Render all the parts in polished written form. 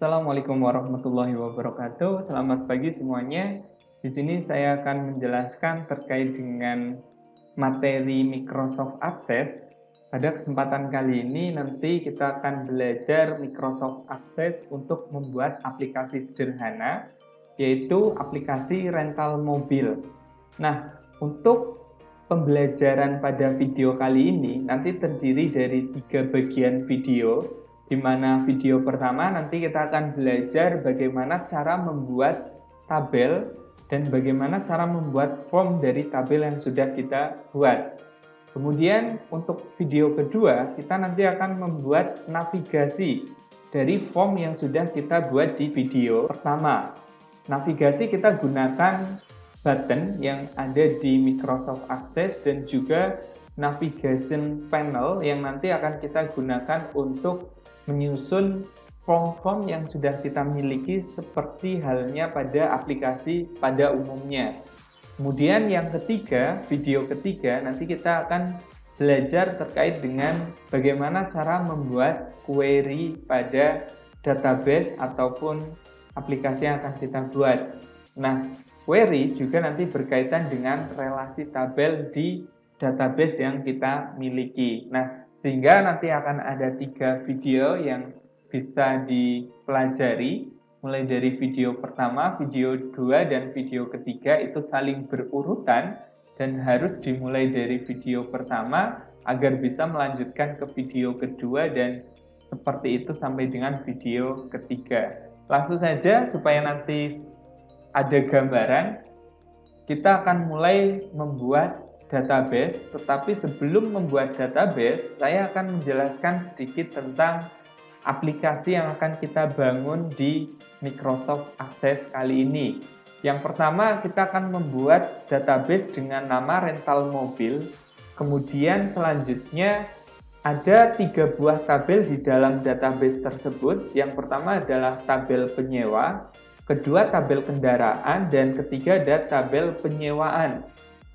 Assalamualaikum warahmatullahi wabarakatuh. Selamat pagi semuanya. Di sini saya akan menjelaskan terkait dengan materi Microsoft Access. Pada kesempatan kali ini nanti kita akan belajar Microsoft Access untuk membuat aplikasi sederhana, yaitu aplikasi rental mobil. Nah, untuk pembelajaran pada video kali ini nanti terdiri dari 3 bagian video, di mana video pertama nanti kita akan belajar bagaimana cara membuat tabel dan bagaimana cara membuat form dari tabel yang sudah kita buat. Kemudian untuk video kedua, kita nanti akan membuat navigasi dari form yang sudah kita buat di video pertama. Navigasi kita gunakan button yang ada di Microsoft Access dan juga navigation panel yang nanti akan kita gunakan untuk menyusun form-form yang sudah kita miliki seperti halnya pada aplikasi pada umumnya. Kemudian yang ketiga, video ketiga, nanti kita akan belajar terkait dengan bagaimana cara membuat query pada database ataupun aplikasi yang akan kita buat. Nah, query juga nanti berkaitan dengan relasi tabel di database yang kita miliki. Nah, sehingga nanti akan ada 3 video yang bisa dipelajari, mulai dari video pertama, video 2, dan video ketiga itu saling berurutan dan harus dimulai dari video pertama agar bisa melanjutkan ke video kedua dan seperti itu sampai dengan video ketiga. Langsung saja supaya nanti ada gambaran, kita akan mulai membuat database, tetapi sebelum membuat database, saya akan menjelaskan sedikit tentang aplikasi yang akan kita bangun di Microsoft Access kali ini. Yang pertama, kita akan membuat database dengan nama rental mobil. Kemudian selanjutnya ada 3 buah tabel di dalam database tersebut. Yang pertama adalah tabel penyewa, kedua tabel kendaraan, dan ketiga ada tabel penyewaan.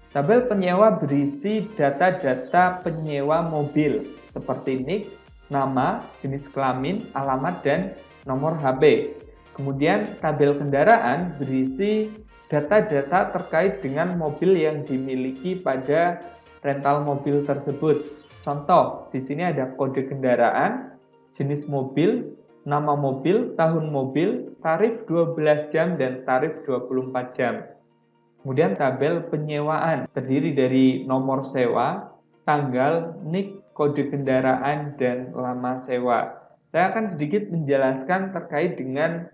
Tabel penyewa berisi data-data penyewa mobil seperti NIK, nama, jenis kelamin, alamat, dan nomor HP. Kemudian tabel kendaraan berisi data-data terkait dengan mobil yang dimiliki pada rental mobil tersebut. Contoh, di sini ada kode kendaraan, jenis mobil, nama mobil, tahun mobil, tarif 12 jam, dan tarif 24 jam. Kemudian tabel penyewaan terdiri dari nomor sewa, tanggal, NIK, kode kendaraan, dan lama sewa. Saya akan sedikit menjelaskan terkait dengan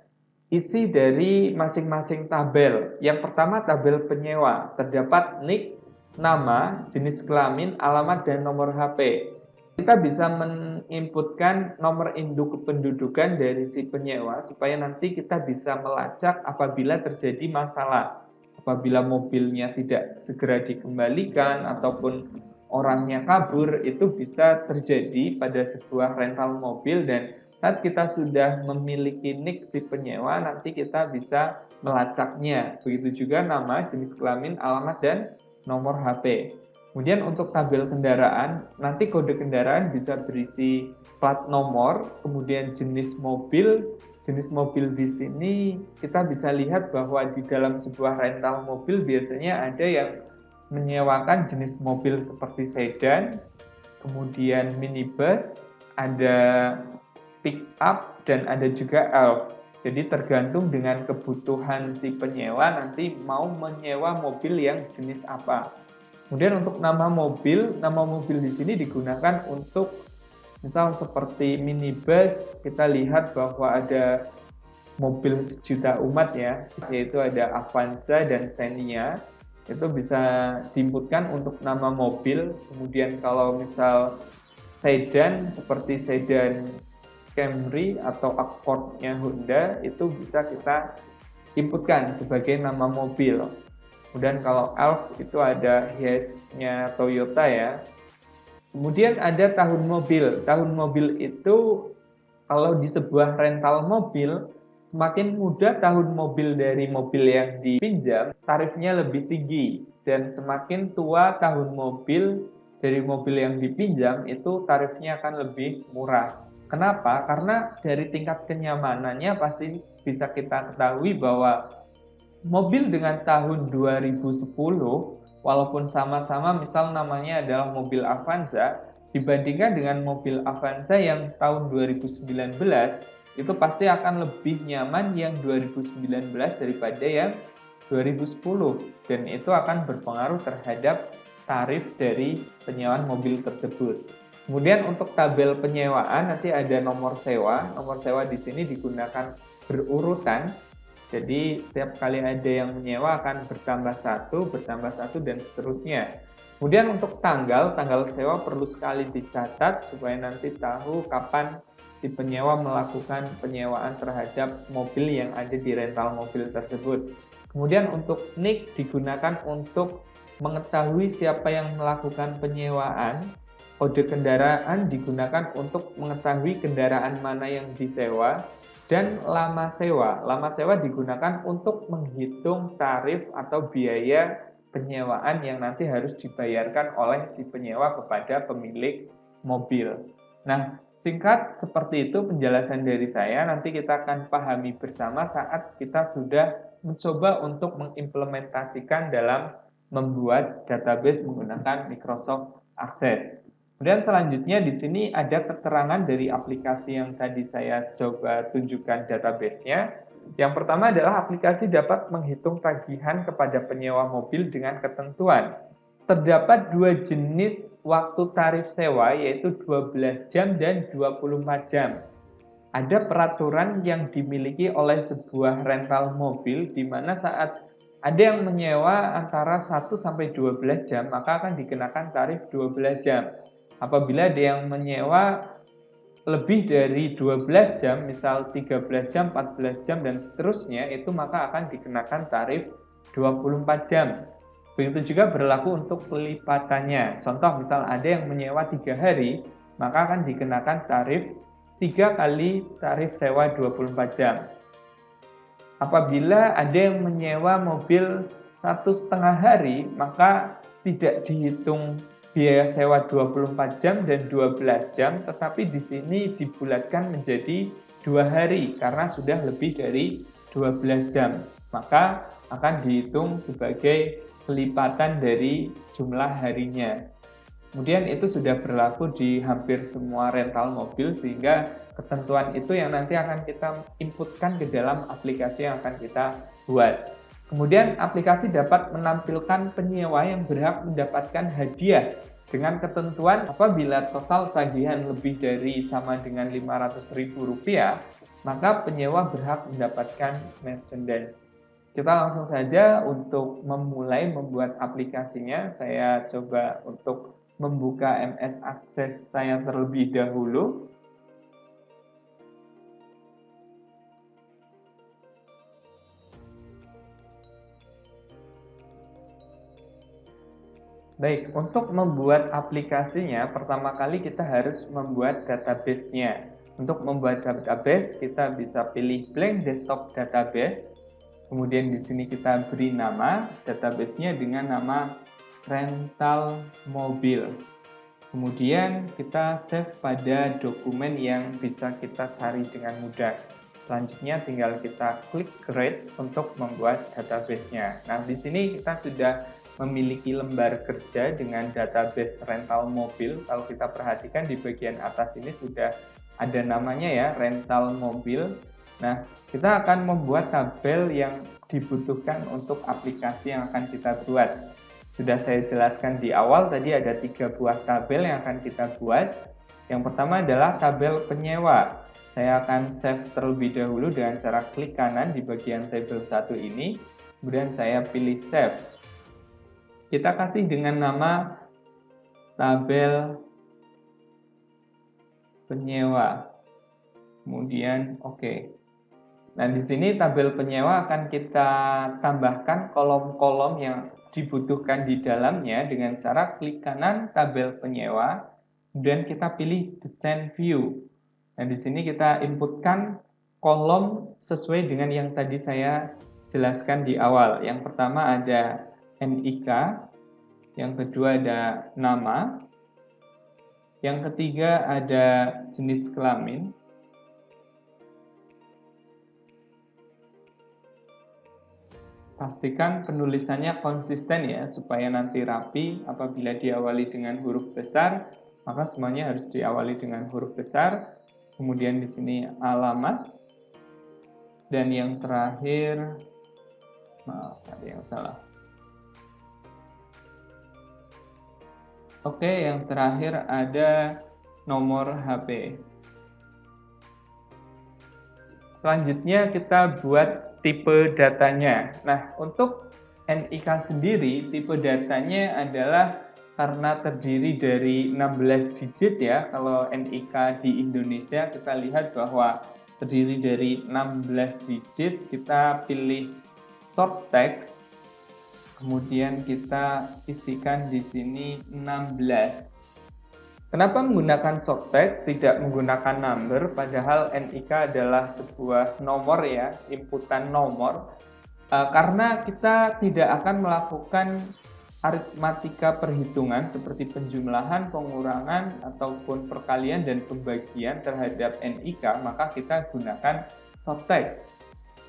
isi dari masing-masing tabel. Yang pertama tabel penyewa, terdapat NIK, nama, jenis kelamin, alamat, dan nomor HP. Kita bisa menginputkan nomor induk kependudukan dari si penyewa supaya nanti kita bisa melacak apabila terjadi masalah. Apabila mobilnya tidak segera dikembalikan ataupun orangnya kabur, itu bisa terjadi pada sebuah rental mobil, dan saat kita sudah memiliki NIK si penyewa, nanti kita bisa melacaknya. Begitu juga nama, jenis kelamin, alamat, dan nomor HP. Kemudian untuk tabel kendaraan, nanti kode kendaraan bisa berisi plat nomor, kemudian jenis mobil. Jenis mobil di sini kita bisa lihat bahwa di dalam sebuah rental mobil biasanya ada yang menyewakan jenis mobil seperti sedan, kemudian minibus, ada pick up, dan ada juga elf. Jadi tergantung dengan kebutuhan si penyewa nanti mau menyewa mobil yang jenis apa. Kemudian untuk nama mobil di sini digunakan untuk misal seperti minibus, kita lihat bahwa ada mobil sejuta umat ya, yaitu ada Avanza dan Xenia. Itu bisa diinputkan untuk nama mobil. Kemudian kalau misal sedan seperti sedan Camry atau Accord-nya Honda, itu bisa kita inputkan sebagai nama mobil. Kemudian kalau Elf itu ada Hiace-nya Toyota ya. Kemudian ada tahun mobil. Tahun mobil itu kalau di sebuah rental mobil, semakin muda tahun mobil dari mobil yang dipinjam, tarifnya lebih tinggi. Dan semakin tua tahun mobil dari mobil yang dipinjam, itu tarifnya akan lebih murah. Kenapa? Karena dari tingkat kenyamanannya pasti bisa kita ketahui bahwa mobil dengan tahun 2010, walaupun sama-sama misal namanya adalah mobil Avanza, dibandingkan dengan mobil Avanza yang tahun 2019, itu pasti akan lebih nyaman yang 2019 daripada yang 2010. Dan itu akan berpengaruh terhadap tarif dari penyewaan mobil tersebut. Kemudian untuk tabel penyewaan nanti ada nomor sewa. Nomor sewa di sini digunakan berurutan. Jadi setiap kali ada yang menyewa akan bertambah satu, dan seterusnya. Kemudian untuk tanggal sewa perlu sekali dicatat supaya nanti tahu kapan si penyewa melakukan penyewaan terhadap mobil yang ada di rental mobil tersebut. Kemudian untuk NIK digunakan untuk mengetahui siapa yang melakukan penyewaan. Kode kendaraan digunakan untuk mengetahui kendaraan mana yang disewa. Dan lama sewa. Lama sewa digunakan untuk menghitung tarif atau biaya penyewaan yang nanti harus dibayarkan oleh si penyewa kepada pemilik mobil. Nah, singkat seperti itu penjelasan dari saya. Nanti kita akan pahami bersama saat kita sudah mencoba untuk mengimplementasikan dalam membuat database menggunakan Microsoft Access. Kemudian selanjutnya di sini ada keterangan dari aplikasi yang tadi saya coba tunjukkan database-nya. Yang pertama adalah aplikasi dapat menghitung tagihan kepada penyewa mobil dengan ketentuan. Terdapat dua jenis waktu tarif sewa, yaitu 12 jam dan 24 jam. Ada peraturan yang dimiliki oleh sebuah rental mobil di mana saat ada yang menyewa antara 1 sampai 12 jam, maka akan dikenakan tarif 12 jam. Apabila ada yang menyewa lebih dari 12 jam, misal 13 jam, 14 jam, dan seterusnya, itu maka akan dikenakan tarif 24 jam. Begitu juga berlaku untuk pelipatannya. Contoh, misal ada yang menyewa 3 hari, maka akan dikenakan tarif 3 kali tarif sewa 24 jam. Apabila ada yang menyewa mobil 1,5 hari, maka tidak dihitung biaya sewa 24 jam dan 12 jam, tetapi di sini dibulatkan menjadi 2 hari karena sudah lebih dari 12 jam. Maka akan dihitung sebagai kelipatan dari jumlah harinya. Kemudian itu sudah berlaku di hampir semua rental mobil, sehingga ketentuan itu yang nanti akan kita inputkan ke dalam aplikasi yang akan kita buat. Kemudian aplikasi dapat menampilkan penyewa yang berhak mendapatkan hadiah dengan ketentuan apabila total tagihan lebih dari sama dengan Rp500.000, maka penyewa berhak mendapatkan merchandise. Kita langsung saja untuk memulai membuat aplikasinya. Saya coba untuk membuka MS Access saya terlebih dahulu. Baik, untuk membuat aplikasinya, pertama kali kita harus membuat database-nya. Untuk membuat database, kita bisa pilih blank desktop database. Kemudian di sini kita beri nama database-nya dengan nama rental mobil. Kemudian kita save pada dokumen yang bisa kita cari dengan mudah. Selanjutnya tinggal kita klik create untuk membuat database-nya. Nah, di sini kita sudah memiliki lembar kerja dengan database rental mobil. Kalau kita perhatikan di bagian atas ini sudah ada namanya ya, rental mobil. Nah, kita akan membuat tabel yang dibutuhkan untuk aplikasi yang akan kita buat. Sudah saya jelaskan di awal, tadi ada 3 buah tabel yang akan kita buat. Yang pertama adalah tabel penyewa. Saya akan save terlebih dahulu dengan cara klik kanan di bagian tabel 1 ini. Kemudian saya pilih save. Kita kasih dengan nama tabel penyewa. Kemudian oke. Nah, di sini tabel penyewa akan kita tambahkan kolom-kolom yang dibutuhkan di dalamnya dengan cara klik kanan tabel penyewa, kemudian kita pilih design view. Nah, di sini kita inputkan kolom sesuai dengan yang tadi saya jelaskan di awal. Yang pertama ada NIK, yang kedua ada nama, Yang ketiga ada jenis kelamin. Pastikan penulisannya konsisten ya, supaya nanti rapi. Apabila diawali dengan huruf besar, maka semuanya harus diawali dengan huruf besar. Kemudian di sini alamat. Dan yang terakhir, maaf ada yang salah. Oke, yang terakhir ada nomor HP. Selanjutnya kita buat tipe datanya. Nah, untuk NIK sendiri, tipe datanya adalah karena terdiri dari 16 digit ya. Kalau NIK di Indonesia kita lihat bahwa terdiri dari 16 digit, kita pilih short text, kemudian kita isikan di sini 16. Kenapa menggunakan short text, tidak menggunakan number, padahal NIK adalah sebuah nomor ya, inputan nomor. Karena kita tidak akan melakukan aritmatika perhitungan seperti penjumlahan, pengurangan, ataupun perkalian dan pembagian terhadap NIK, maka kita gunakan short text.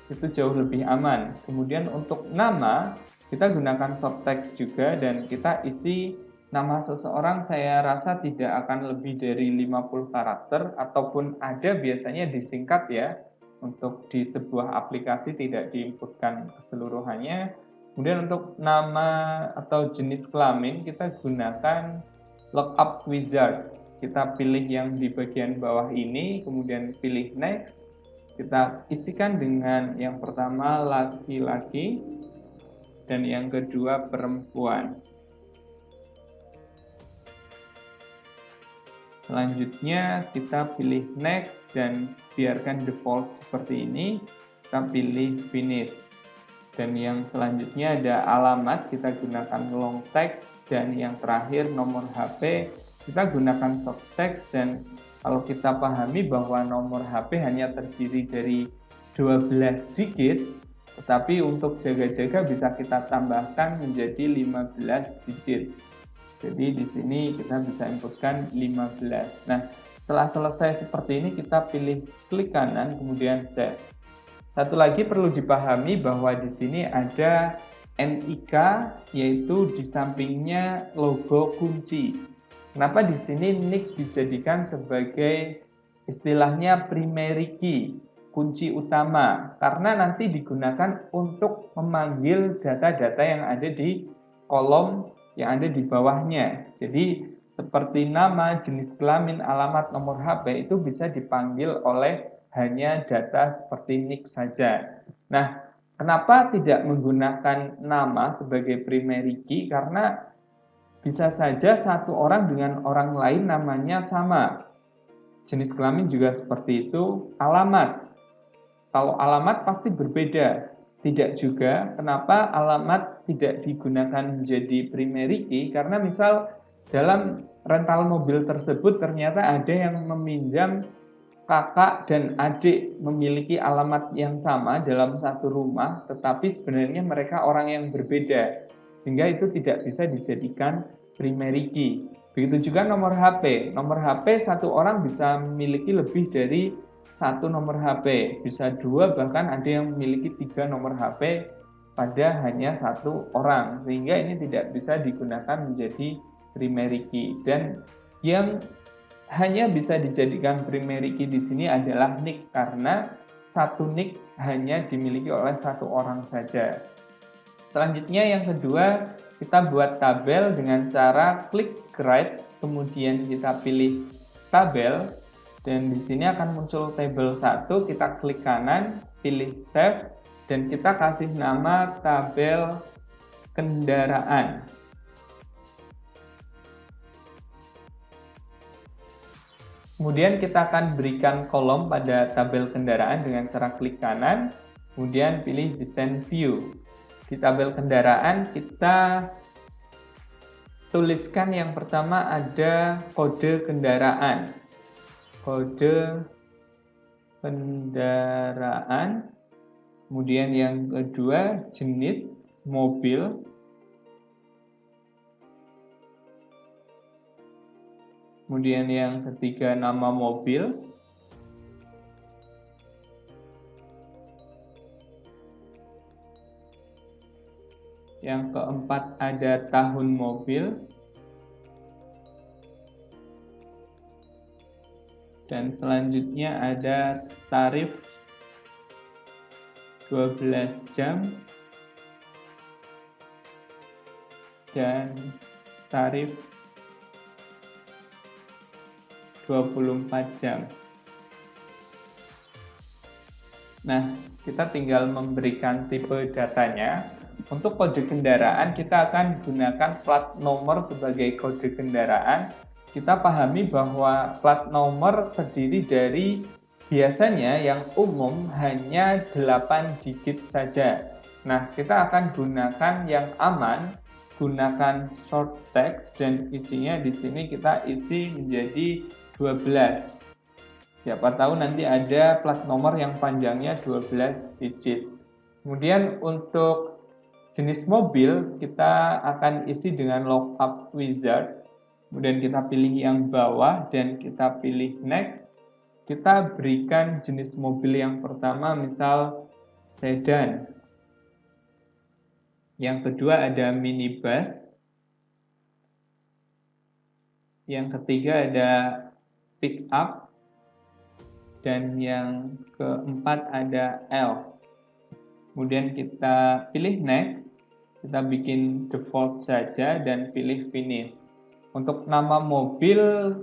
Itu jauh lebih aman. Kemudian untuk nama, kita gunakan short text juga dan kita isi nama seseorang. Saya rasa tidak akan lebih dari 50 karakter, ataupun ada biasanya disingkat ya, untuk di sebuah aplikasi tidak diinputkan keseluruhannya. Kemudian untuk nama atau jenis kelamin kita gunakan lookup wizard. Kita pilih yang di bagian bawah ini, kemudian pilih next. Kita isikan dengan yang pertama laki-laki dan yang kedua perempuan. Selanjutnya kita pilih next dan biarkan default seperti ini. Kita pilih finish. Dan yang selanjutnya ada alamat, kita gunakan long text. Dan yang terakhir nomor HP, kita gunakan short text. Dan kalau kita pahami bahwa nomor HP hanya terdiri dari 12 digit, tetapi untuk jaga-jaga bisa kita tambahkan menjadi 15 digit. Jadi di sini kita bisa inputkan 15. Nah, setelah selesai seperti ini kita pilih klik kanan kemudian save. Satu lagi perlu dipahami bahwa di sini ada NIK, yaitu di sampingnya logo kunci. Kenapa di sini NIK dijadikan sebagai istilahnya primary key, kunci utama? Karena nanti digunakan untuk memanggil data-data yang ada di kolom yang ada di bawahnya. Jadi seperti nama, jenis kelamin, alamat, nomor HP itu bisa dipanggil oleh hanya data seperti NIK saja. Nah, kenapa tidak menggunakan nama sebagai primary key? Karena bisa saja satu orang dengan orang lain namanya sama. Jenis kelamin juga seperti itu. Alamat, kalau alamat pasti berbeda. Tidak juga. Kenapa alamat tidak digunakan menjadi primary key? Karena misal dalam rental mobil tersebut ternyata ada yang meminjam kakak dan adik memiliki alamat yang sama dalam satu rumah, tetapi sebenarnya mereka orang yang berbeda. Sehingga itu tidak bisa dijadikan primary key. Begitu juga nomor HP. Nomor HP satu orang bisa memiliki lebih dari satu nomor HP, bisa dua, bahkan ada yang memiliki 3 nomor HP pada hanya satu orang, sehingga ini tidak bisa digunakan menjadi primary key. Dan yang hanya bisa dijadikan primary key di sini adalah NIK, karena satu NIK hanya dimiliki oleh satu orang saja. Selanjutnya yang kedua, kita buat tabel dengan cara klik right, kemudian kita pilih tabel. Dan di sini akan muncul tabel 1, kita klik kanan, pilih save, dan kita kasih nama tabel kendaraan. Kemudian kita akan berikan kolom pada tabel kendaraan dengan cara klik kanan, kemudian pilih design view. Di tabel kendaraan kita tuliskan yang pertama ada kode kendaraan. Kode kendaraan, kemudian yang kedua jenis mobil, Kemudian yang ketiga nama mobil. Yang keempat ada tahun mobil. Dan selanjutnya ada tarif 12 jam dan tarif 24 jam. Nah, kita tinggal memberikan tipe datanya. Untuk kode kendaraan, kita akan gunakan plat nomor sebagai kode kendaraan. Kita pahami bahwa plat nomor terdiri dari biasanya yang umum hanya 8 digit saja. Nah, kita akan gunakan yang aman, gunakan short text, dan isinya di sini kita isi menjadi 12. Siapa tahu nanti ada plat nomor yang panjangnya 12 digit. Kemudian untuk jenis mobil, kita akan isi dengan lookup wizard. Kemudian kita pilih yang bawah dan kita pilih next. Kita berikan jenis mobil yang pertama, misal sedan. Yang kedua ada minibus. Yang ketiga ada pick up. Dan yang keempat ada L. Kemudian kita pilih next, kita bikin default saja dan pilih finish. Untuk nama mobil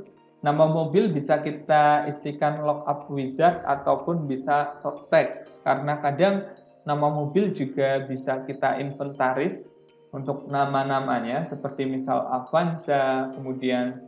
bisa kita isikan lookup wizard ataupun bisa short text, karena kadang nama mobil juga bisa kita inventaris untuk nama-namanya, seperti misal Avanza, kemudian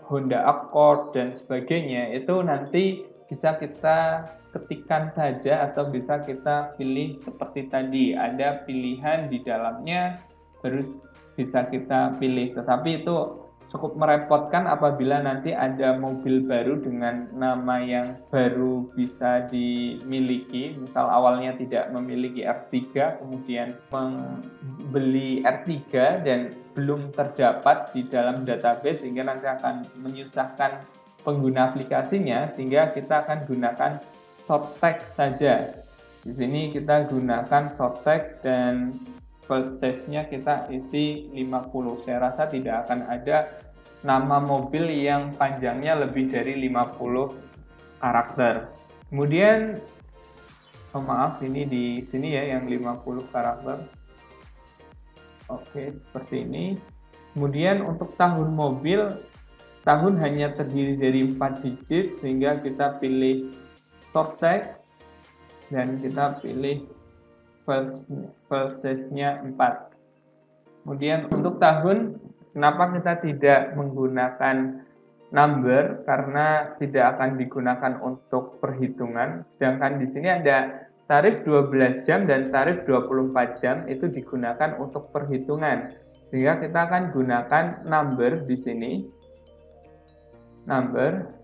Honda Accord dan sebagainya. Itu nanti bisa kita ketikkan saja atau bisa kita pilih seperti tadi, ada pilihan di dalamnya baru bisa kita pilih. Tetapi itu cukup merepotkan apabila nanti ada mobil baru dengan nama yang baru bisa dimiliki. Misal awalnya tidak memiliki R3, kemudian membeli R3 dan belum terdapat di dalam database, sehingga nanti akan menyusahkan pengguna aplikasinya, sehingga kita akan gunakan short text saja. Di sini kita gunakan short text dan file size-nya kita isi 50. Saya rasa tidak akan ada nama mobil yang panjangnya lebih dari 50 karakter. Kemudian, maaf, ini di sini ya yang 50 karakter. Oke, seperti ini. Kemudian untuk tahun mobil, tahun hanya terdiri dari 4 digit, sehingga kita pilih short text dan kita pilih file size-nya 4. Kemudian untuk tahun, kenapa kita tidak menggunakan number? Karena tidak akan digunakan untuk perhitungan. Sedangkan di sini ada tarif 12 jam dan tarif 24 jam itu digunakan untuk perhitungan. Sehingga kita akan gunakan number di sini. Number.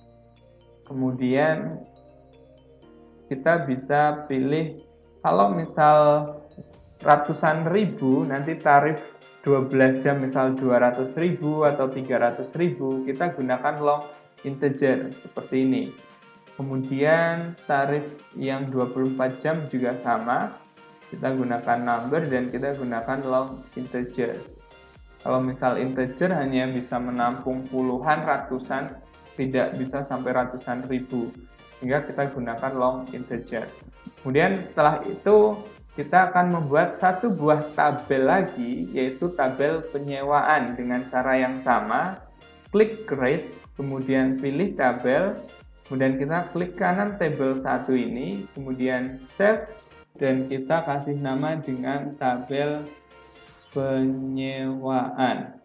Kemudian kita bisa pilih, kalau misal ratusan ribu, nanti tarif 12 jam misal 200.000 atau 300.000, kita gunakan long integer seperti ini. Kemudian tarif yang 24 jam juga sama, kita gunakan number dan kita gunakan long integer. Kalau misal integer hanya bisa menampung puluhan, ratusan, tidak bisa sampai ratusan ribu, sehingga kita gunakan long integer. Kemudian setelah itu kita akan membuat satu buah tabel lagi, yaitu tabel penyewaan dengan cara yang sama. Klik create, kemudian pilih tabel, kemudian kita klik kanan tabel 1 ini, kemudian save, dan kita kasih nama dengan tabel penyewaan.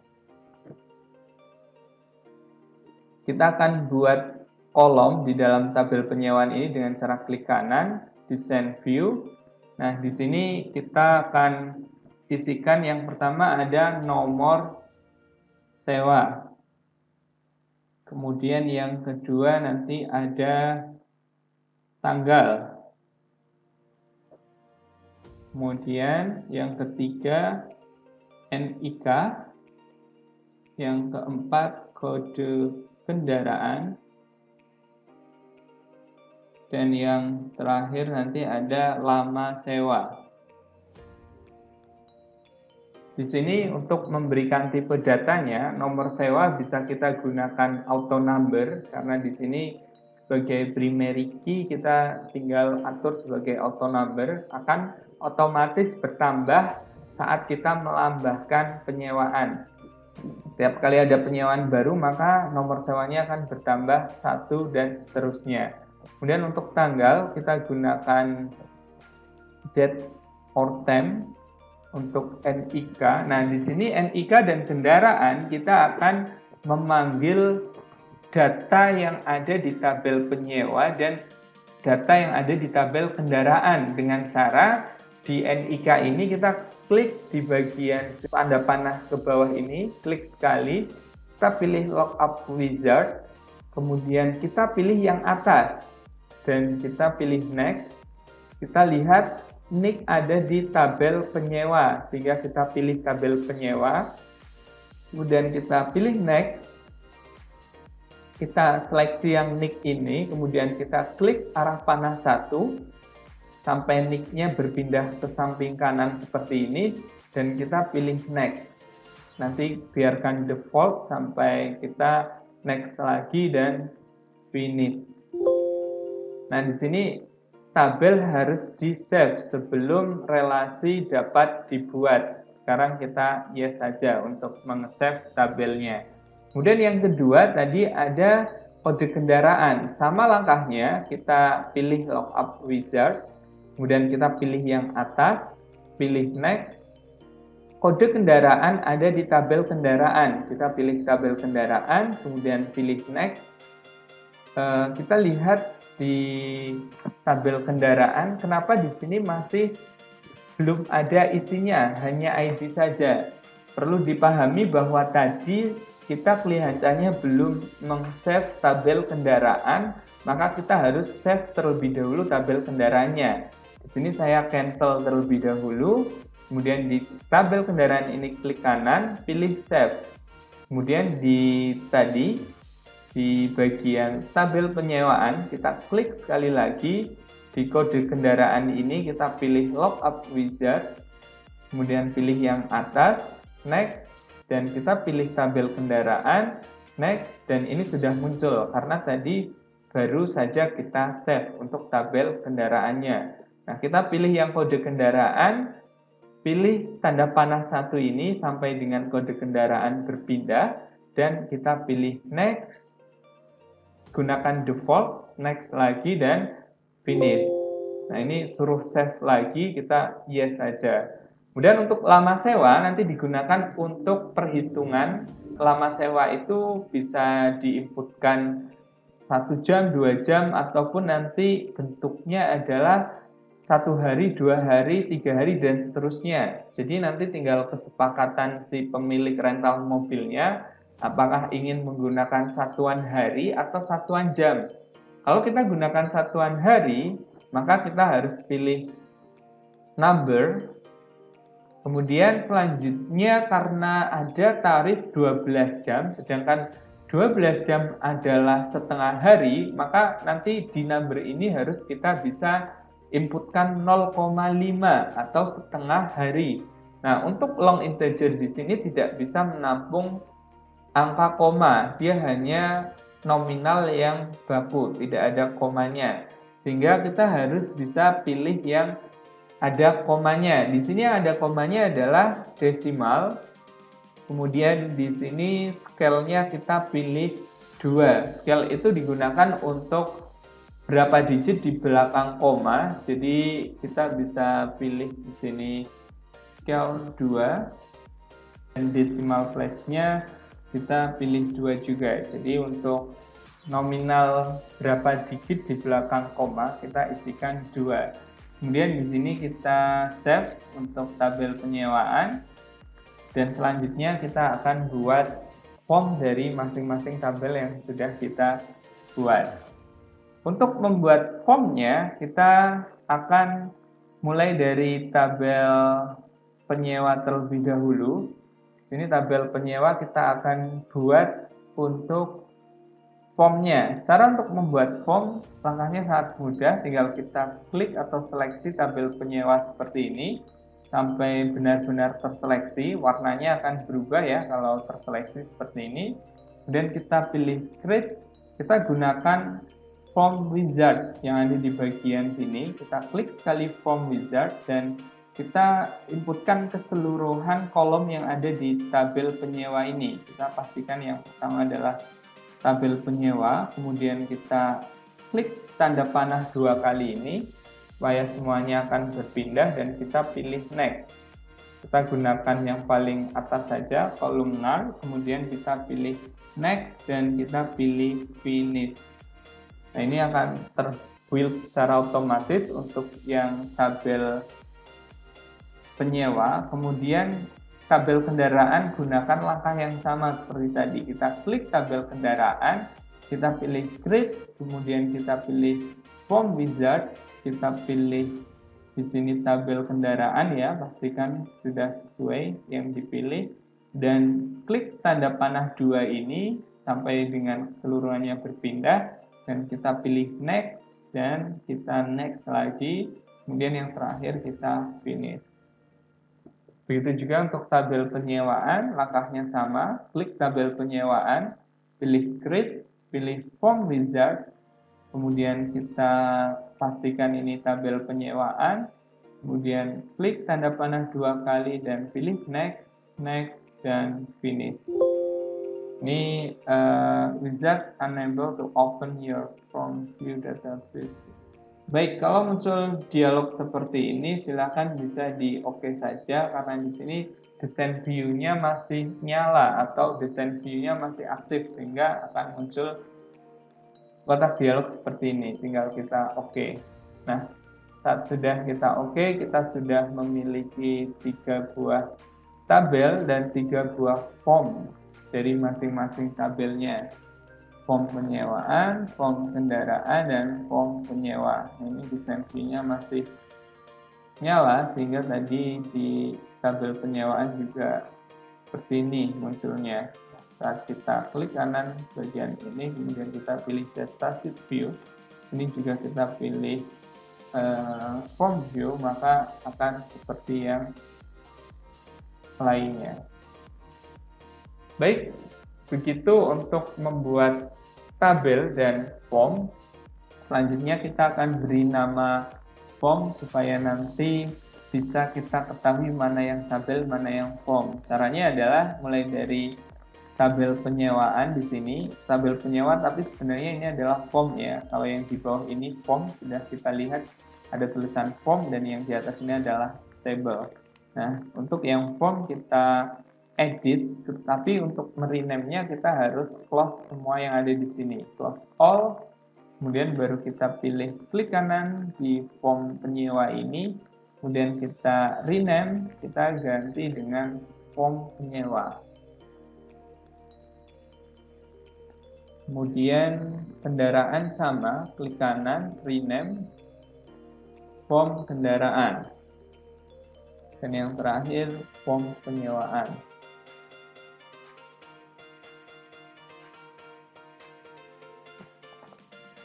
Kita akan buat kolom di dalam tabel penyewaan ini dengan cara klik kanan, design view. Nah, di sini kita akan isikan yang pertama ada nomor sewa. Kemudian yang kedua nanti ada tanggal. Kemudian yang ketiga NIK. Yang keempat kode kendaraan, dan yang terakhir nanti ada lama sewa. Di sini untuk memberikan tipe datanya, nomor sewa bisa kita gunakan auto number, karena di sini sebagai primary key kita tinggal atur sebagai auto number, akan otomatis bertambah saat kita melambahkan penyewaan. Setiap kali ada penyewaan baru, maka nomor sewanya akan bertambah 1 dan seterusnya. Kemudian untuk tanggal, kita gunakan date or time untuk NIK. Nah, di sini NIK dan kendaraan kita akan memanggil data yang ada di tabel penyewa dan data yang ada di tabel kendaraan dengan cara di NIK ini kita klik di bagian tanda panah ke bawah ini, klik sekali, kita pilih lookup wizard, kemudian kita pilih yang atas dan kita pilih next. Kita lihat NIK ada di tabel penyewa, sehingga kita pilih tabel penyewa, kemudian kita pilih next, kita seleksi yang NIK ini, kemudian kita klik arah panah 1, sampai NIK-nya berpindah ke samping kanan seperti ini, dan kita pilih next. Nanti biarkan default sampai kita next lagi dan finish. Nah, di sini tabel harus di-save sebelum relasi dapat dibuat. Sekarang kita yes saja untuk meng-save tabelnya. Kemudian yang kedua tadi ada kode kendaraan. Sama langkahnya, kita pilih lookup wizard, kemudian kita pilih yang atas, pilih next. Kode kendaraan ada di tabel kendaraan. Kita pilih tabel kendaraan, kemudian pilih next. Kita lihat di tabel kendaraan, kenapa di sini masih belum ada isinya, hanya ID saja. Perlu dipahami bahwa tadi kita kelihatannya belum meng-save tabel kendaraan, maka kita harus save terlebih dahulu tabel kendaraannya. Di sini saya cancel terlebih dahulu, kemudian di tabel kendaraan ini klik kanan, pilih save. Kemudian di bagian tabel penyewaan, kita klik sekali lagi, di kode kendaraan ini kita pilih lookup wizard, kemudian pilih yang atas, next, dan kita pilih tabel kendaraan, next, dan ini sudah muncul, karena tadi baru saja kita save untuk tabel kendaraannya. Nah, kita pilih yang kode kendaraan, pilih tanda panah 1 ini sampai dengan kode kendaraan berpindah, dan kita pilih next, gunakan default, next lagi, dan finish. Nah, ini suruh save lagi, kita yes saja. Kemudian untuk lama sewa nanti digunakan untuk perhitungan. Lama sewa itu bisa diinputkan 1 jam, 2 jam, ataupun nanti bentuknya adalah 1 hari, 2 hari, 3 hari, dan seterusnya. Jadi nanti tinggal kesepakatan si pemilik rental mobilnya, apakah ingin menggunakan satuan hari atau satuan jam. Kalau kita gunakan satuan hari, maka kita harus pilih number. Kemudian selanjutnya karena ada tarif 12 jam, sedangkan 12 jam adalah setengah hari, maka nanti di number ini harus kita bisa inputkan 0,5 atau setengah hari. Nah, untuk long integer di sini tidak bisa menampung angka koma, dia hanya nominal yang baku, tidak ada komanya. Sehingga kita harus bisa pilih yang ada komanya. Di sini yang ada komanya adalah desimal. Kemudian di sini scale-nya kita pilih 2. Scale itu digunakan untuk berapa digit di belakang koma. Jadi kita bisa pilih di sini scale 2 dan decimal place-nya kita pilih 2 juga. Jadi untuk nominal berapa digit di belakang koma kita isikan 2. Kemudian di sini kita save untuk tabel penyewaan, dan selanjutnya kita akan buat form dari masing-masing tabel yang sudah kita buat. Untuk membuat formnya kita akan mulai dari tabel penyewa terlebih dahulu. Ini tabel penyewa kita akan buat untuk formnya. Cara untuk membuat form langkahnya sangat mudah, tinggal kita klik atau seleksi tabel penyewa seperti ini sampai benar-benar terseleksi. Warnanya akan berubah ya kalau terseleksi seperti ini. Kemudian kita pilih create, kita gunakan form wizard yang ada di bagian sini. Kita klik sekali form wizard dan kita inputkan keseluruhan kolom yang ada di tabel penyewa ini. Kita pastikan yang pertama adalah tabel penyewa, kemudian kita klik tanda panah 2 kali ini supaya semuanya akan berpindah dan kita pilih next. Kita gunakan yang paling atas saja, kolumnar, kemudian kita pilih next dan kita pilih finish. Nah, ini akan terbuild secara otomatis untuk yang tabel penyewa. Kemudian tabel kendaraan gunakan langkah yang sama seperti tadi. Kita klik tabel kendaraan, kita pilih create, kemudian kita pilih form wizard, kita pilih di sini tabel kendaraan ya, pastikan sudah sesuai yang dipilih dan klik tanda panah 2 ini sampai dengan keseluruhannya berpindah dan kita pilih next dan kita next lagi, kemudian yang terakhir kita finish. Begitu juga untuk tabel penyewaan, langkahnya sama, klik tabel penyewaan, pilih create, pilih form wizard, kemudian kita pastikan ini tabel penyewaan, kemudian klik tanda panah 2 kali dan pilih next, next, dan finish. Ini wizard unable to open your form view database. Baik, kalau muncul dialog seperti ini, silakan bisa di oke saja karena di sini desain view-nya masih nyala atau desain view-nya masih aktif sehingga akan muncul kotak dialog seperti ini. Tinggal kita oke. Nah, saat sudah kita oke, kita sudah memiliki 3 buah tabel dan 3 buah form dari masing-masing tabelnya. Form penyewaan, form kendaraan, dan form penyewa. Ini desain view-nya masih nyala sehingga tadi di tabel penyewaan juga seperti ini munculnya. Saat kita klik kanan bagian ini, kemudian kita pilih data sheet view, ini juga kita pilih form view, maka akan seperti yang lainnya. Baik, begitu untuk membuat tabel dan form. Selanjutnya kita akan beri nama form supaya nanti bisa kita ketahui mana yang tabel, mana yang form. Caranya adalah mulai dari tabel penyewaan di sini, tabel penyewa, tapi sebenarnya ini adalah form ya. Kalau yang di bawah ini form, sudah kita lihat ada tulisan form dan yang di atas ini adalah table. Nah, untuk yang form kita edit, tetapi untuk merename-nya kita harus close semua yang ada di sini, close all, kemudian baru kita pilih klik kanan di form penyewa ini, kemudian kita rename, kita ganti dengan form penyewa. Kemudian kendaraan sama, klik kanan, rename, form kendaraan. Dan yang terakhir, form penyewaan.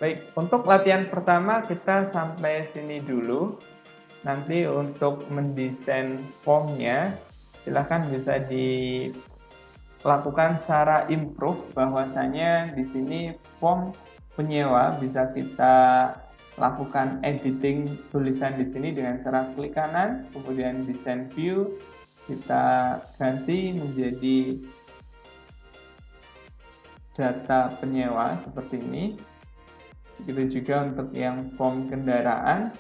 Baik, untuk latihan pertama kita sampai sini dulu. Nanti untuk mendesain formnya, silahkan bisa dilakukan secara improve, bahwasanya di sini form penyewa bisa kita lakukan editing tulisan di sini dengan cara klik kanan, kemudian desain view, kita ganti menjadi data penyewa seperti ini. Begitu juga untuk yang form kendaraan,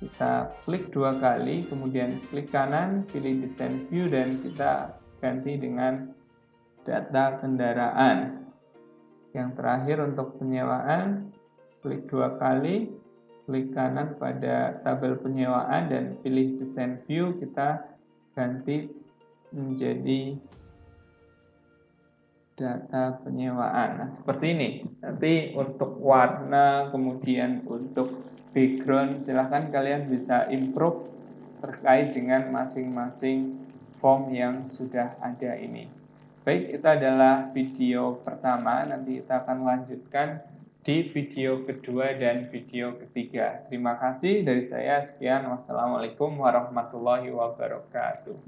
kita klik 2 kali, kemudian klik kanan, pilih desain view, dan kita ganti dengan data kendaraan. Yang terakhir untuk penyewaan, klik 2 kali, klik kanan pada tabel penyewaan, dan pilih desain view, kita ganti menjadi data penyewaan. Nah, seperti ini. Nanti untuk warna, kemudian untuk background, silahkan kalian bisa improve terkait dengan masing-masing form yang sudah ada ini. Baik, itu adalah video pertama. Nanti kita akan lanjutkan di video kedua dan video ketiga. Terima kasih dari saya. Sekian. Wassalamualaikum warahmatullahi wabarakatuh.